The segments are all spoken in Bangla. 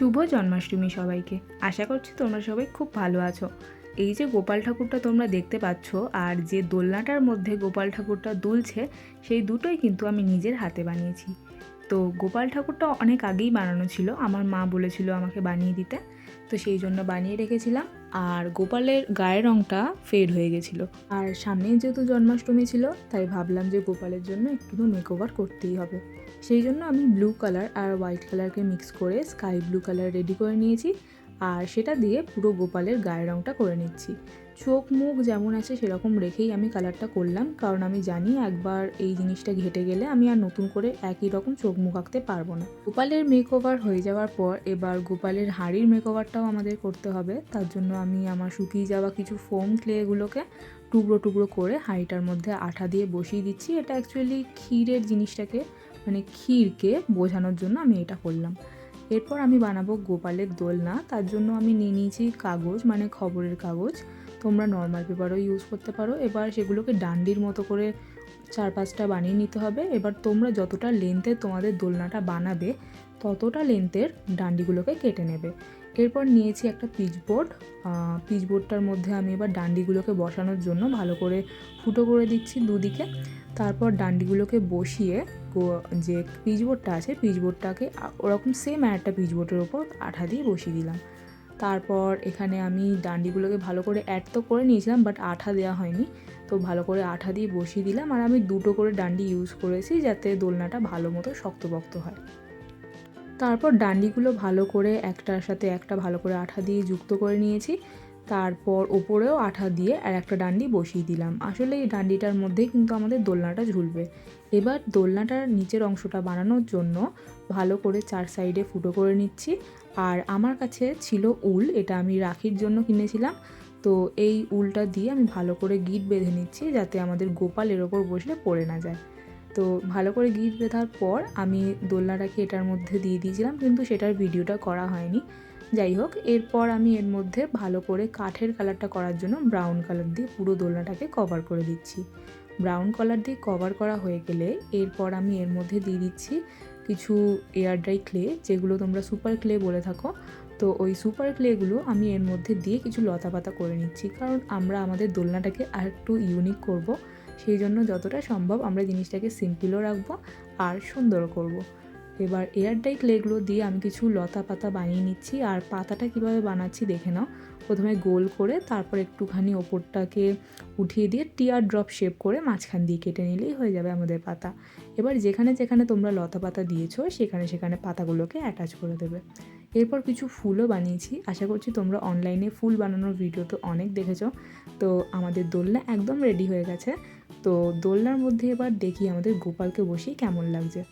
শুভ জন্মাষ্টমী সবাইকে। আশা করছি তোমরা সবাই খুব ভালো আছো। এই যে গোপাল ঠাকুরটা তোমরা দেখতে পাচ্ছ আর যে দোলনাটার মধ্যে গোপাল ঠাকুরটা দুলছে, সেই দুটোই কিন্তু আমি নিজের হাতে বানিয়েছি। তো গোপাল ঠাকুরটা অনেক আগেই বানানো ছিল, আমার মা বলেছিল আমাকে বানিয়ে দিতে, তো সেই জন্য বানিয়ে রেখেছিলাম। আর গোপালের গায়ের রঙটা ফেড হয়ে গেছিলো, আর সামনেই যেহেতু জন্মাষ্টমী ছিল তাই ভাবলাম যে গোপালের জন্য একটু মেকওভার করতেই হবে। সেই জন্য আমি ব্লু কালার আর হোয়াইট কালারকে মিক্স করে স্কাই ব্লু কালার রেডি করে নিয়েছি, আর সেটা দিয়ে পুরো গোপালের গায়ের রঙটা করে নিচ্ছি। চোখ মুখ যেমন আছে সেরকম রেখেই আমি কালারটা করলাম, কারণ আমি জানি একবার এই জিনিসটা ঘেটে গেলে আমি আর নতুন করে একই রকম চোখ মুখ আঁকতে পারবো না। গোপালের মেকওভার হয়ে যাওয়ার পর এবার গোপালের হাঁড়ির মেকওভারটাও আমাদের করতে হবে। তার জন্য আমি আমার শুকিয়ে যাওয়া কিছু ফোম ক্লেগুলোকে টুকরো টুকরো করে হাঁড়িটার মধ্যে আঠা দিয়ে বসিয়ে দিচ্ছি। এটা অ্যাকচুয়ালি ক্ষীরের জিনিসটাকে ক্ষীরকে বোঝানোর জন্য আমি এটা করলাম। এরপর আমি বানাবো গোপালের দোলনা। তার জন্য আমি নিয়ে নিয়েছি কাগজ, খবরের কাগজ। তোমরা নর্মাল পেপারও ইউজ করতে পারো। এবার সেগুলোকে ডান্ডির মতো করে 4-5টা বানিয়ে নিতে হবে। এবার তোমরা যতটা লেন্থের তোমাদের দোলনাটা বানাবে ততটা লেন্থের ডান্ডিগুলোকে কেটে নেবে। এরপর নিয়েছি একটা পিচবোর্ড। পিচবোর্ডটার মধ্যে আমি এবার ডান্ডিগুলোকে বসানোর জন্য ভালো করে ফুটো করে দিচ্ছি দুদিকে। তারপর ডান্ডিগুলোকে বসিয়ে যে পিচবোর্ডটা আছে পিচবোর্ডটাকে ওরকম সেম একটা পিচবোর্ডের ওপর আঠা দিয়ে বসিয়ে দিলাম। তারপর এখানে আমি ডান্ডিগুলোকে ভালো করে অ্যাড তো করে নিয়েছিলাম, বাট আঠা দেওয়া হয়নি, তো ভালো করে আঠা দিয়ে বসিয়ে দিলাম। আর আমি দুটো করে ডান্ডি ইউজ করেছি যাতে দোলনাটা ভালো মতো শক্তপোক্ত হয়। তারপর ডান্ডিগুলো ভালো করে একটার সাথে একটা ভালো করে আঠা দিয়ে যুক্ত করে নিয়েছি। তারপর ওপরেও আঠা দিয়ে আর একটা ডান্ডি বসিয়ে দিলাম। আসলে এই ডান্ডিটার মধ্যেই কিন্তু আমাদের দোলনাটা ঝুলবে। এবার দোলনাটার নিচের অংশটা বানানোর জন্য ভালো করে 4 সাইডে ফুটো করে নিচ্ছি। আর আমার কাছে ছিল উল, এটা আমি রাখির জন্য কিনেছিলাম। তো এই উলটা দিয়ে আমি ভালো করে গিঁট বেঁধে নিচ্ছি যাতে আমাদের গোপাল এর ওপর বসলে পড়ে না যায়। তো ভালো করে গিঁট বেঁধার পর আমি দোলনাটাকে এটার মধ্যে দিয়ে দিয়েছিলাম, কিন্তু সেটার ভিডিওটা করা হয়নি। যাই হোক, এরপর আমি এর মধ্যে ভালো করে কাঠের কালারটা করার জন্য ব্রাউন কালার দিয়ে পুরো দোলনাটাকে কভার করে দিচ্ছি। ব্রাউন কালার দিয়ে কভার করা হয়ে গেলে এরপর আমি এর মধ্যে দিয়ে দিচ্ছি কিছু এয়ার ড্রাই ক্লে, যেগুলো তোমরা সুপার ক্লে বলে থাকো। তো ওই সুপার ক্লেগুলো আমি এর মধ্যে দিয়ে কিছু লতাপাতা করে নিচ্ছি, কারণ আমরা আমাদের দোলনাটাকে আর একটু ইউনিক করব। সেই জন্য যতটা সম্ভব আমরা জিনিসটাকে সিম্পলও রাখবো আর সুন্দরও করব। এবার এয়ার ড্রাই ক্লেগুলো দিয়ে আমি কিছু লতা পাতা বানিয়ে নিচ্ছি। আর পাতাটা কিভাবে বানাচ্ছি দেখে নাও। প্রথমে গোল করে তারপর একটুখানি ওপরটাকে উঠিয়ে দিয়ে টিয়ার ড্রপ শেপ করে মাঝখান দিয়ে কেটে নিলেই হয়ে যাবে আমাদের পাতা। এবার যেখানে যেখানে তোমরা লতা পাতা দিয়েছো সেখানে সেখানে পাতাগুলোকে অ্যাটাচ করে দেবে। এরপর কিছু ফুলও বানিয়েছি। আশা করছি তোমরা অনলাইনে ফুল বানানোর ভিডিও তো অনেক দেখেছো। তো আমাদের দোলনা একদম রেডি হয়ে গেছে। তো দোলনার মধ্যে এবার দেখি আমাদের গোপালকে বসিয়ে কেমন লাগছে।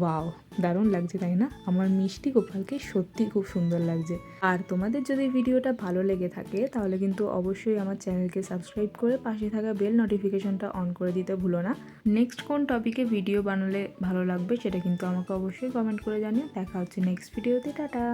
ওয়াও, দারুণ লাগছে তাই না? আমার মিষ্টি গোপালকে সত্যি খুব সুন্দর লাগছে। আর তোমাদের যদি ভিডিওটা ভালো লেগে থাকে তাহলে কিন্তু অবশ্যই আমার চ্যানেলকে সাবস্ক্রাইব করে পাশে থাকা বেল নোটিফিকেশনটা অন করে দিতে ভুলো না। নেক্সট কোন টপিকে ভিডিও বানালে ভালো লাগবে সেটা কিন্তু আমাকে অবশ্যই কমেন্ট করে জানিও। দেখা হচ্ছে নেক্সট ভিডিওতে। টাটা।